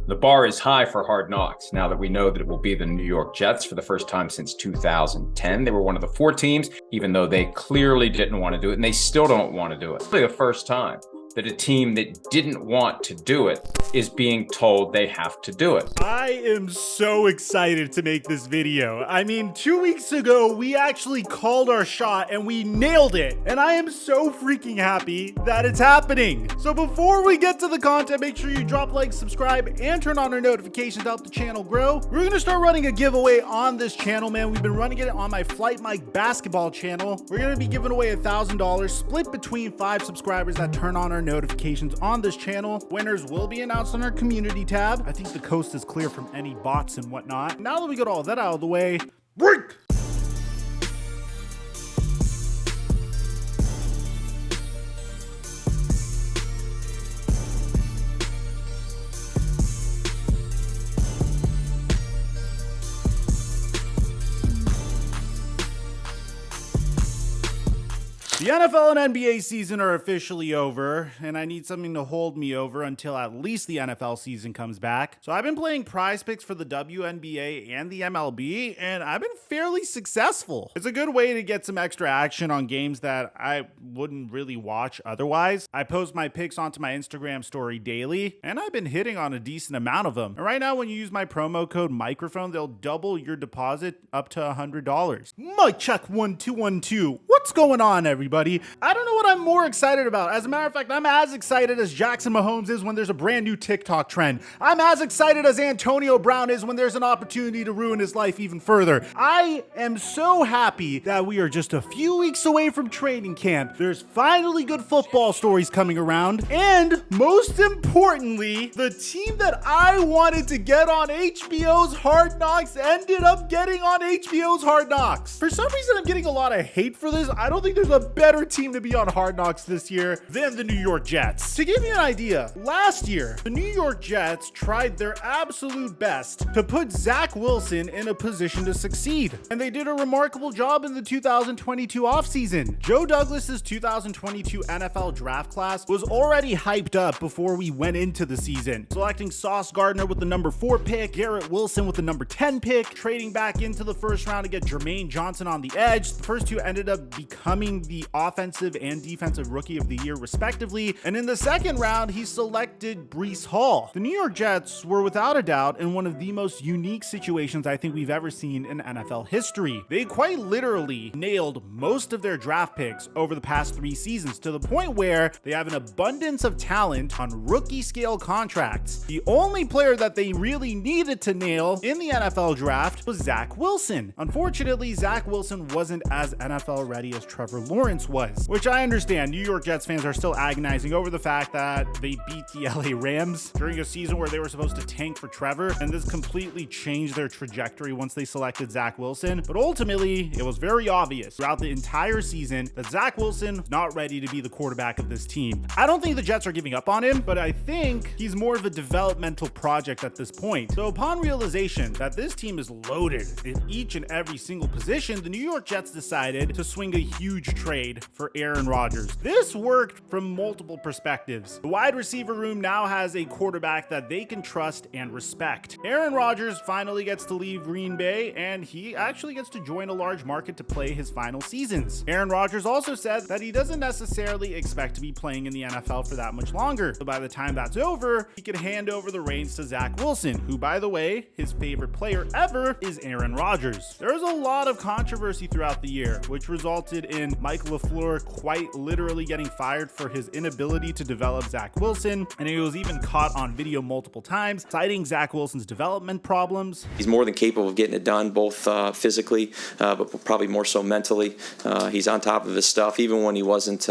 The bar is high for Hard Knocks now that we know that it will be the New York Jets for the first time since 2010. They were one of the 4 teams, even though they clearly didn't want to do it, and they still don't want to do it. It's the first time that a team that didn't want to do it is being told they have to do it. I am so excited to make this video. I mean, 2 weeks ago, we actually called our shot and we nailed it. And I am so freaking happy that it's happening. So before we get to the content, make sure you drop like, subscribe, and turn on our notifications to help the channel grow. We're gonna start running a giveaway on this channel, man. We've been running it on my Flight Mike basketball channel. We're gonna be giving away $1,000 split between 5 subscribers that turn on our notifications on this channel. Winners will be announced on our community tab. I think the coast is clear from any bots and whatnot. Now that we got all that out of the way, break! The NFL and NBA season are officially over, and I need something to hold me over until at least the NFL season comes back. So I've been playing prize picks for the WNBA and the MLB, and I've been fairly successful. It's a good way to get some extra action on games that I wouldn't really watch otherwise. I post my picks onto my Instagram story daily, and I've been hitting on a decent amount of them. And right now, when you use my promo code Mikerophone, they'll double your deposit up to $100. Mic check 1 2 1 2. What's going on, everybody? I don't know what I'm more excited about. As a matter of fact, I'm as excited as Jackson Mahomes is when there's a brand new TikTok trend. I'm as excited as Antonio Brown is when there's an opportunity to ruin his life even further. I am so happy that we are just a few weeks away from training camp. There's finally good football stories coming around. And most importantly, the team that I wanted to get on HBO's Hard Knocks ended up getting on HBO's Hard Knocks. For some reason, I'm getting a lot of hate for this. I don't think there's a better team to be on Hard Knocks this year than the New York Jets. To give you an idea, last year, the New York Jets tried their absolute best to put Zach Wilson in a position to succeed. And they did a remarkable job in the 2022 offseason. Joe Douglas's 2022 NFL draft class was already hyped up before we went into the season, selecting Sauce Gardner with the number 4 pick, Garrett Wilson with the number 10 pick, trading back into the first round to get Jermaine Johnson on the edge. The first two ended up becoming the offensive and defensive rookie of the year respectively, and in the second round he selected Breece Hall. The New York Jets were without a doubt in one of the most unique situations I think we've ever seen in NFL history. They quite literally nailed most of their draft picks over the past 3 seasons to the point where they have an abundance of talent on rookie scale contracts. The only player that they really needed to nail in the NFL draft was Zach Wilson. Unfortunately, Zach Wilson wasn't as NFL ready as Trevor Lawrence was, which I understand. New York Jets fans are still agonizing over the fact that they beat the LA Rams during a season where they were supposed to tank for Trevor, and this completely changed their trajectory once they selected Zach Wilson. But ultimately, it was very obvious throughout the entire season that Zach Wilson not ready to be the quarterback of this team. I don't think the Jets are giving up on him, but I think he's more of a developmental project at this point. So upon realization that this team is loaded in each and every single position, the New York Jets decided to swing a huge trade for Aaron Rodgers. This worked from multiple perspectives. The wide receiver room now has a quarterback that they can trust and respect. Aaron Rodgers finally gets to leave Green Bay, and he actually gets to join a large market to play his final seasons. Aaron Rodgers also said that he doesn't necessarily expect to be playing in the NFL for that much longer. So by the time that's over, he could hand over the reins to Zach Wilson, who, by the way, his favorite player ever is Aaron Rodgers. There was a lot of controversy throughout the year, which resulted in Mike LaFleur quite literally getting fired for his inability to develop Zach Wilson, and he was even caught on video multiple times, citing Zach Wilson's development problems. He's more than capable of getting it done, both physically, but probably more so mentally. He's on top of his stuff, even when he wasn't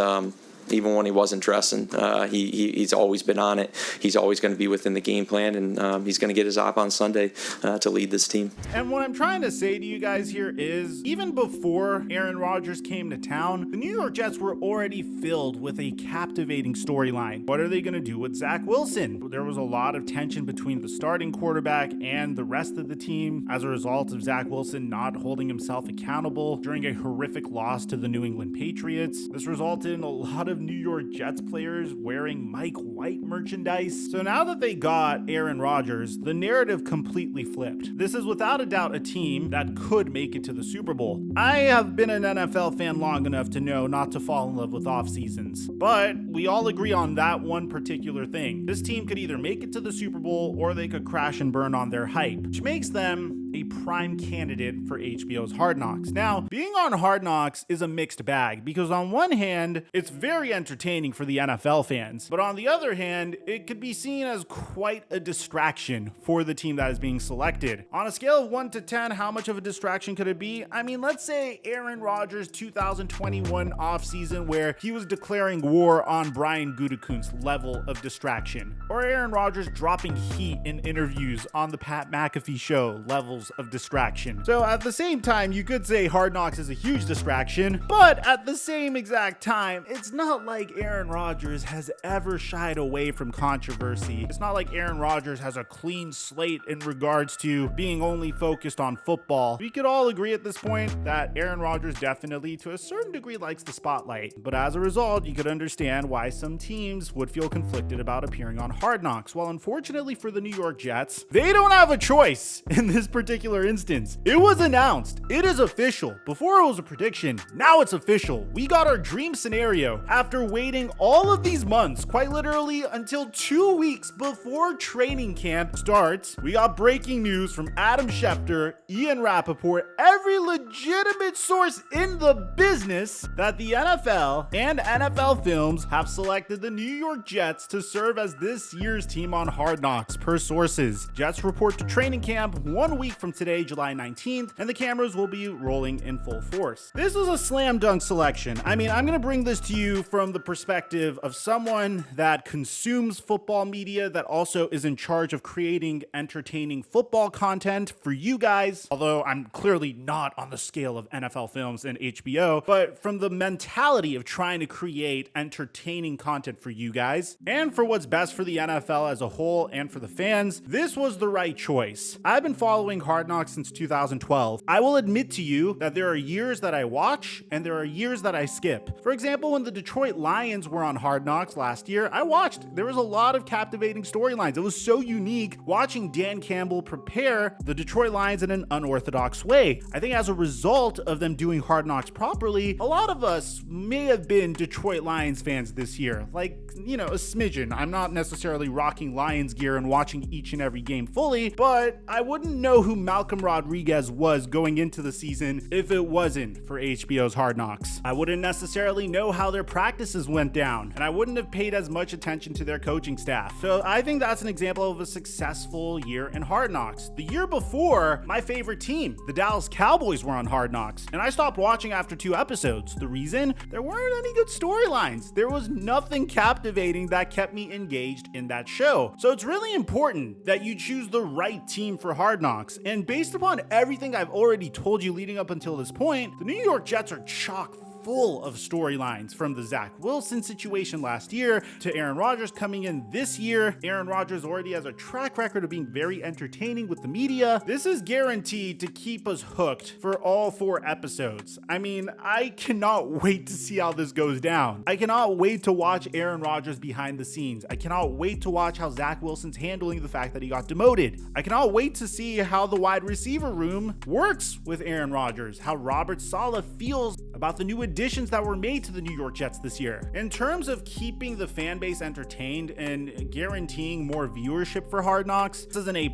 dressing. He's always been on it. He's always going to be within the game plan, and he's going to get his op on Sunday to lead this team. And what I'm trying to say to you guys here is, even before Aaron Rodgers came to town, the New York Jets were already filled with a captivating storyline. What are they going to do with Zach Wilson? There was a lot of tension between the starting quarterback and the rest of the team as a result of Zach Wilson not holding himself accountable during a horrific loss to the New England Patriots. This resulted in a lot of of New York Jets players wearing Mike White merchandise. So now that they got Aaron Rodgers, the narrative completely flipped. This is without a doubt a team that could make it to the Super Bowl. I have been an NFL fan long enough to know not to fall in love with off seasons, but we all agree on that one particular thing. This team could either make it to the Super Bowl or they could crash and burn on their hype, which makes them a prime candidate for HBO's Hard Knocks. Now, being on Hard Knocks is a mixed bag because on one hand, it's very entertaining for the NFL fans, but on the other hand, it could be seen as quite a distraction for the team that is being selected. On a scale of 1 to 10, how much of a distraction could it be? I mean, let's say Aaron Rodgers' 2021 offseason where he was declaring war on Brian Gutekunst's level of distraction, or Aaron Rodgers dropping heat in interviews on the Pat McAfee show levels of distraction. So at the same time, you could say Hard Knocks is a huge distraction, but at the same exact time, it's not like Aaron Rodgers has ever shied away from controversy. It's not like Aaron Rodgers has a clean slate in regards to being only focused on football. We could all agree at this point that Aaron Rodgers definitely, to a certain degree, likes the spotlight. But as a result, you could understand why some teams would feel conflicted about appearing on Hard Knocks. Well, unfortunately for the New York Jets, they don't have a choice in this particular instance. It was announced. It is official. Before it was a prediction, now it's official. We got our dream scenario after waiting all of these months, quite literally until 2 weeks before training camp starts. We got breaking news from Adam Schefter, Ian Rappaport, every legitimate source in the business that the NFL and NFL Films have selected the New York Jets to serve as this year's team on Hard Knocks, per sources. Jets report to training camp 1 week from today, July 19th, and the cameras will be rolling in full force. This was a slam dunk selection. I mean, I'm going to bring this to you from the perspective of someone that consumes football media, that also is in charge of creating entertaining football content for you guys, although I'm clearly not on the scale of NFL Films and HBO, but from the mentality of trying to create entertaining content for you guys, and for what's best for the NFL as a whole and for the fans, this was the right choice. I've been following Hard Knocks since 2012. I will admit to you that there are years that I watch and there are years that I skip. For example, when the Detroit Lions were on Hard Knocks last year, I watched. There was a lot of captivating storylines. It was so unique watching Dan Campbell prepare the Detroit Lions in an unorthodox way. I think as a result of them doing Hard Knocks properly, a lot of us may have been Detroit Lions fans this year. Like, you know, a smidgen. I'm not necessarily rocking Lions gear and watching each and every game fully, but I wouldn't know who Malcolm Rodriguez was going into the season if it wasn't for HBO's Hard Knocks. I wouldn't necessarily know how their practices went down, and I wouldn't have paid as much attention to their coaching staff. So I think that's an example of a successful year in Hard Knocks. The year before, my favorite team, the Dallas Cowboys, were on Hard Knocks, and I stopped watching after 2 episodes. The reason? There weren't any good storylines. There was nothing captivating that kept me engaged in that show. So it's really important that you choose the right team for Hard Knocks. And based upon everything I've already told you leading up until this point, the New York Jets are chock full of storylines, from the Zach Wilson situation last year to Aaron Rodgers coming in this year. Aaron Rodgers already has a track record of being very entertaining with the media. This is guaranteed to keep us hooked for all 4 episodes. I mean, I cannot wait to see how this goes down. I cannot wait to watch Aaron Rodgers behind the scenes. I cannot wait to watch how Zach Wilson's handling the fact that he got demoted. I cannot wait to see how the wide receiver room works with Aaron Rodgers, how Robert Saleh feels about the new additions that were made to the New York Jets this year. In terms of keeping the fan base entertained and guaranteeing more viewership for Hard Knocks, this is an A+.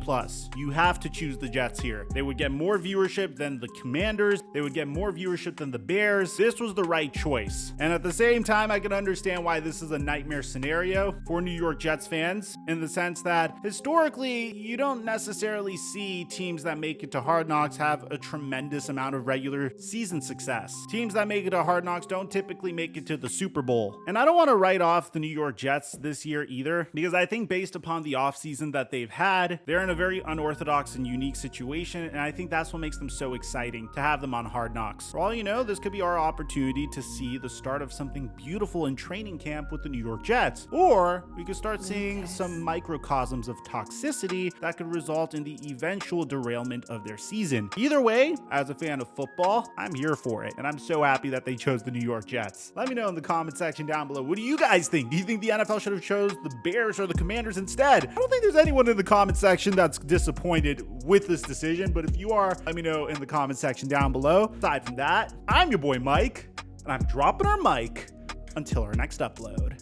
You have to choose the Jets here. They would get more viewership than the Commanders. They would get more viewership than the Bears. This was the right choice. And at the same time, I can understand why this is a nightmare scenario for New York Jets fans, in the sense that historically, you don't necessarily see teams that make it to Hard Knocks have a tremendous amount of regular season success. Teams that make it to Hard Knocks don't typically make it to the Super Bowl. And I don't want to write off the New York Jets this year either, because I think based upon the offseason that they've had, they're in a very unorthodox and unique situation, and I think that's what makes them so exciting to have them on Hard Knocks. For all you know, this could be our opportunity to see the start of something beautiful in training camp with the New York Jets, or we could start seeing some microcosms of toxicity that could result in the eventual derailment of their season. Either way, as a fan of football, I'm here for it, and I'm so happy that they chose the New York Jets. Let me know in the comment section down below. What do you guys think? Do you think the NFL should have chose the Bears or the Commanders instead? I don't think there's anyone in the comment section that's disappointed with this decision, but if you are, let me know in the comment section down below. Aside from that, I'm your boy Mike, and I'm dropping our mic until our next upload.